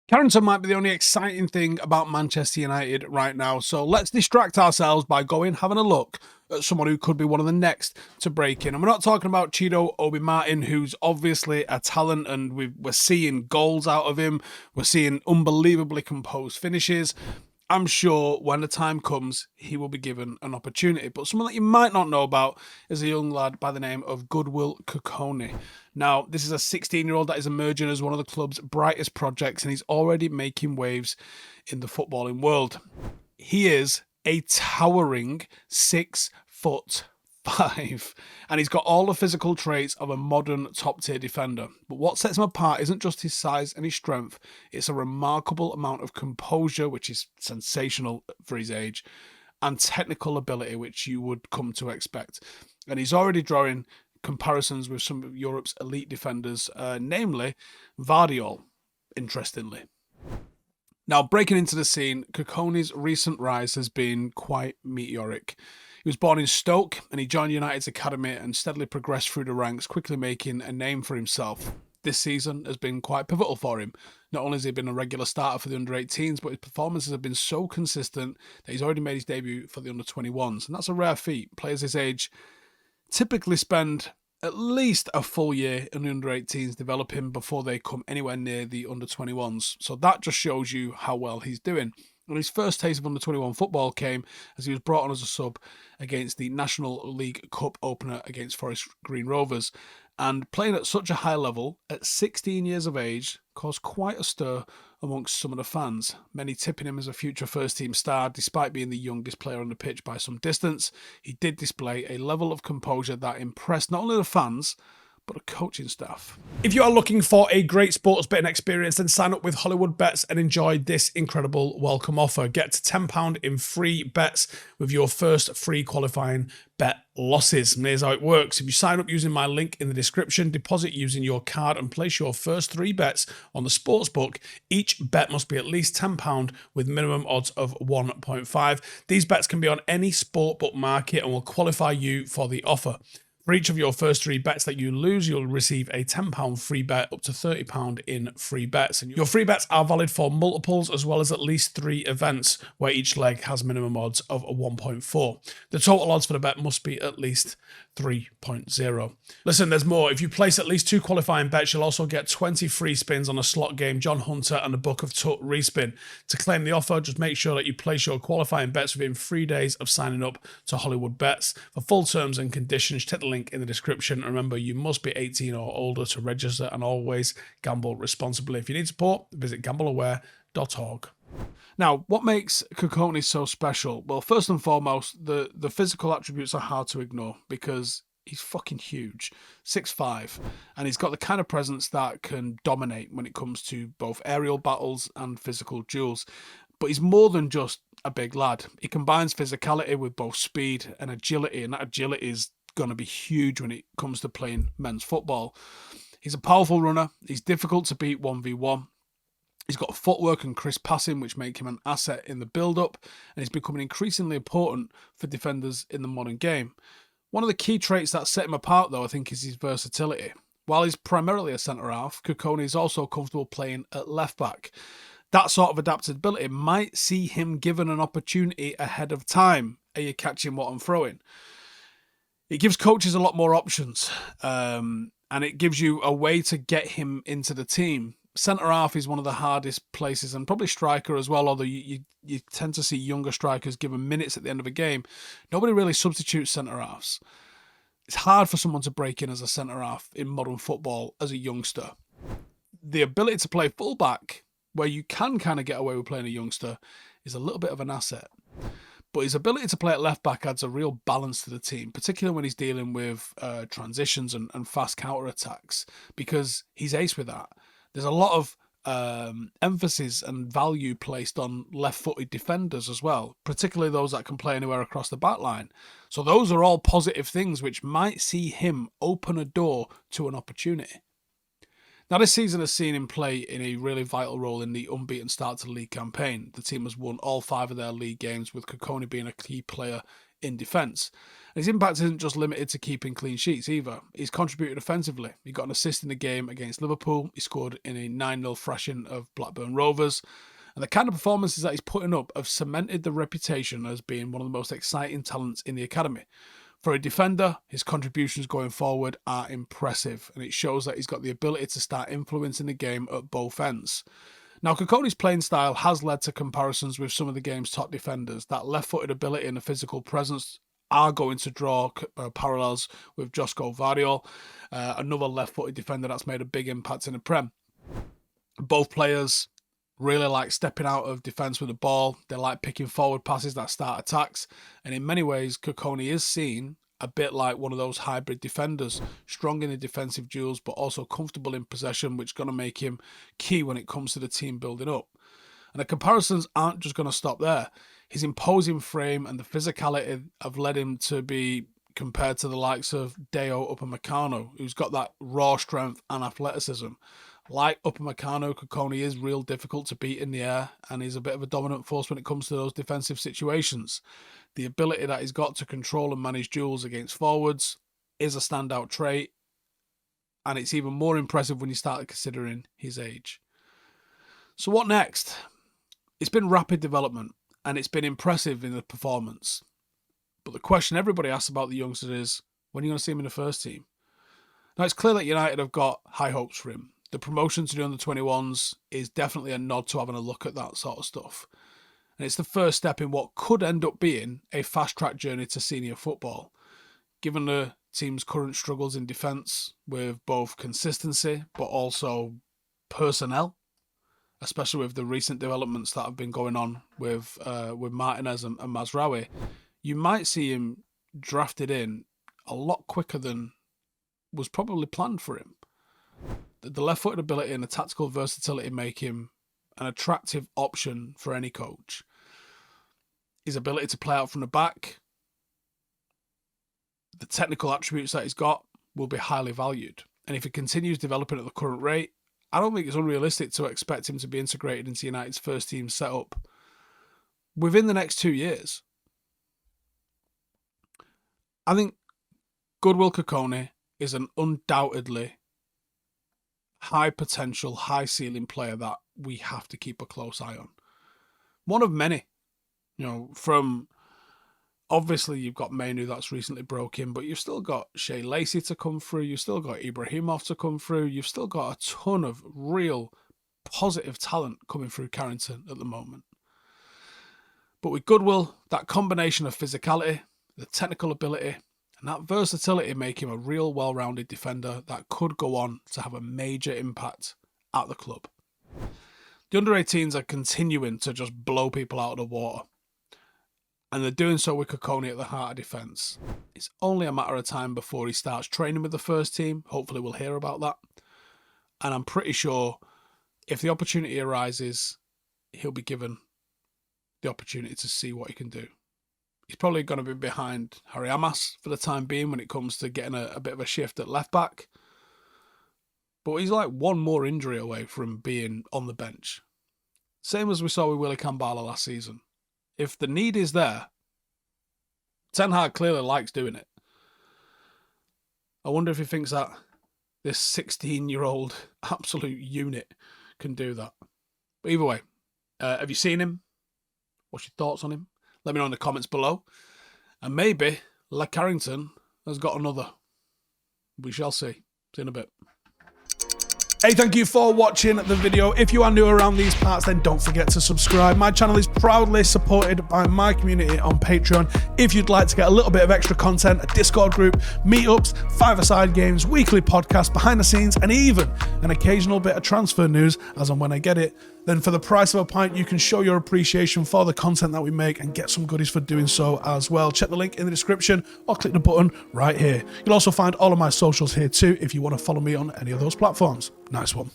Carrington might be the only exciting thing about Manchester United right now, so let's distract ourselves by having a look at someone who could be one of the next to break in. And we're not talking about Chido Obi Martin, who's obviously a talent, and we're seeing goals out of him. We're seeing unbelievably composed finishes. I'm sure when the time comes, he will be given an opportunity. But someone that you might not know about is a young lad by the name of Godwill Kukonki. Now, this is a 16-year-old that is emerging as one of the club's brightest projects, and he's already making waves in the footballing world. He is a towering 6'5", and he's got all the physical traits of a modern top-tier defender. But what sets him apart isn't just his size and his strength, it's a remarkable amount of composure, which is sensational for his age, and technical ability, which you would come to expect. And he's already drawing comparisons with some of Europe's elite defenders, namely Vardiol, interestingly. Now, breaking into the scene, Kukonki's recent rise has been quite meteoric. He was born in Stoke and he joined United's academy and steadily progressed through the ranks, quickly making a name for himself. This season has been quite pivotal for him. Not only has he been a regular starter for the under-18s, but his performances have been so consistent that he's already made his debut for the under-21s. And that's a rare feat. Players his age typically spend at least a full year in the under-18s developing before they come anywhere near the under-21s. So that just shows you how well he's doing. And his first taste of under-21 football came as he was brought on as a sub against the National League Cup opener against Forest Green Rovers. And playing at such a high level at 16 years of age caused quite a stir amongst some of the fans, many tipping him as a future first-team star. Despite being the youngest player on the pitch by some distance, he did display a level of composure that impressed not only the fans, but the coaching staff. If you are looking for a great sports betting experience, then sign up with Hollywood Bets and enjoy this incredible welcome offer. Get to £10 in free bets with your first free qualifying bet losses. And here's how it works. If you sign up using my link in the description, deposit using your card and place your first 3 bets on the sportsbook, each bet must be at least £10 with minimum odds of 1.5. These bets can be on any sportbook market and will qualify you for the offer. For each of your first 3 bets that you lose, you'll receive a £10 free bet up to £30 in free bets. And your free bets are valid for multiples as well as at least 3 events where each leg has minimum odds of 1.4. The total odds for the bet must be at least 3.0. Listen, there's more. If you place at least 2 qualifying bets, you'll also get 20 free spins on a slot game, John Hunter and the Book of Tut respin. To claim the offer, just make sure that you place your qualifying bets within 3 days of signing up to Hollywood Bets. For full terms and conditions, check the link in the description. Remember, you must be 18 or older to register, and always gamble responsibly. If you need support, visit gambleaware.org. Now, what makes Kukonki so special? Well, first and foremost, the physical attributes are hard to ignore because he's fucking huge, 6'5", and he's got the kind of presence that can dominate when it comes to both aerial battles and physical duels. But he's more than just a big lad. He combines physicality with both speed and agility, and that agility is going to be huge when it comes to playing men's football. He's a powerful runner. He's difficult to beat 1v1. He's got footwork and crisp passing, which make him an asset in the build-up, and he's becoming increasingly important for defenders in the modern game. One of the key traits that set him apart, though, I think, is his versatility. While he's primarily a centre-half, Kukonki is also comfortable playing at left-back. That sort of adaptability might see him given an opportunity ahead of time. Are you catching what I'm throwing? It gives coaches a lot more options, and it gives you a way to get him into the team. Centre-half is one of the hardest places, and probably striker as well, although you tend to see younger strikers given minutes at the end of a game. Nobody really substitutes centre-halves. It's hard for someone to break in as a centre-half in modern football as a youngster. The ability to play full-back, where you can kind of get away with playing a youngster, is a little bit of an asset. But his ability to play at left-back adds a real balance to the team, particularly when he's dealing with transitions and fast counter-attacks, because he's ace with that. There's a lot of emphasis and value placed on left-footed defenders as well, particularly those that can play anywhere across the back line. So those are all positive things which might see him open a door to an opportunity. Now, this season has seen him play in a really vital role in the unbeaten start to the league campaign. The team has won all 5 of their league games, with Kukonki being a key player in defence. And his impact isn't just limited to keeping clean sheets either. He's contributed offensively. He got an assist in the game against Liverpool. He scored in a 9-0 thrashing of Blackburn Rovers. And the kind of performances that he's putting up have cemented the reputation as being one of the most exciting talents in the academy. For a defender, his contributions going forward are impressive, and it shows that he's got the ability to start influencing the game at both ends. Now, Kukonki's playing style has led to comparisons with some of the game's top defenders. That left-footed ability and the physical presence are going to draw parallels with Godwill, another left-footed defender that's made a big impact in the Prem. Both players really like stepping out of defence with the ball. They like picking forward passes that start attacks. And in many ways, Kukonki is seen a bit like one of those hybrid defenders, strong in the defensive duels, but also comfortable in possession, which is going to make him key when it comes to the team building up. And the comparisons aren't just going to stop there. His imposing frame and the physicality have led him to be compared to the likes of Deo Upamecano, who's got that raw strength and athleticism. Like Upamecano, Kukonki is real difficult to beat in the air, and he's a bit of a dominant force when it comes to those defensive situations. The ability that he's got to control and manage duels against forwards is a standout trait, and it's even more impressive when you start considering his age. So what next? It's been rapid development, and it's been impressive in the performance. But the question everybody asks about the youngster is, when are you going to see him in the first team? Now, it's clear that United have got high hopes for him. The promotion to the under-21s is definitely a nod to having a look at that sort of stuff. And it's the first step in what could end up being a fast-track journey to senior football. Given the team's current struggles in defence with both consistency but also personnel, especially with the recent developments that have been going on with Martinez and Mazraoui, you might see him drafted in a lot quicker than was probably planned for him. The left-footed ability and the tactical versatility make him an attractive option for any coach. His ability to play out from the back, the technical attributes that he's got will be highly valued. And if he continues developing at the current rate, I don't think it's unrealistic to expect him to be integrated into United's first team setup within the next 2 years. I think Godwill Kukonki is an undoubtedly high potential, high ceiling player that we have to keep a close eye on. One of many, from obviously you've got Mainu that's recently broke in, but you've still got Shea Lacey to come through. You've still got Ibrahimov to come through. You've still got a ton of real positive talent coming through Carrington at the moment. But with Godwill, that combination of physicality, the technical ability, and that versatility make him a real well-rounded defender that could go on to have a major impact at the club. The under-18s are continuing to just blow people out of the water. And they're doing so with Kukonki at the heart of defence. It's only a matter of time before he starts training with the first team. Hopefully we'll hear about that. And I'm pretty sure if the opportunity arises, he'll be given the opportunity to see what he can do. He's probably going to be behind Harry Amas for the time being when it comes to getting a bit of a shift at left back. But he's like one more injury away from being on the bench. Same as we saw with Willy Kambala last season. If the need is there, Ten Hag clearly likes doing it. I wonder if he thinks that this 16-year-old absolute unit can do that. But either way, have you seen him? What's your thoughts on him? Let me know in the comments below. And maybe Carrington has got another. We shall see. See you in a bit. Hey, thank you for watching the video. If you are new around these parts, then don't forget to subscribe. My channel is proudly supported by my community on Patreon. If you'd like to get a little bit of extra content, a Discord group, meetups, five-a-side games, weekly podcasts, behind the scenes, and even an occasional bit of transfer news as and when I get it, then for the price of a pint, you can show your appreciation for the content that we make and get some goodies for doing so as well. Check the link in the description or click the button right here. You'll also find all of my socials here too if you want to follow me on any of those platforms. Nice one.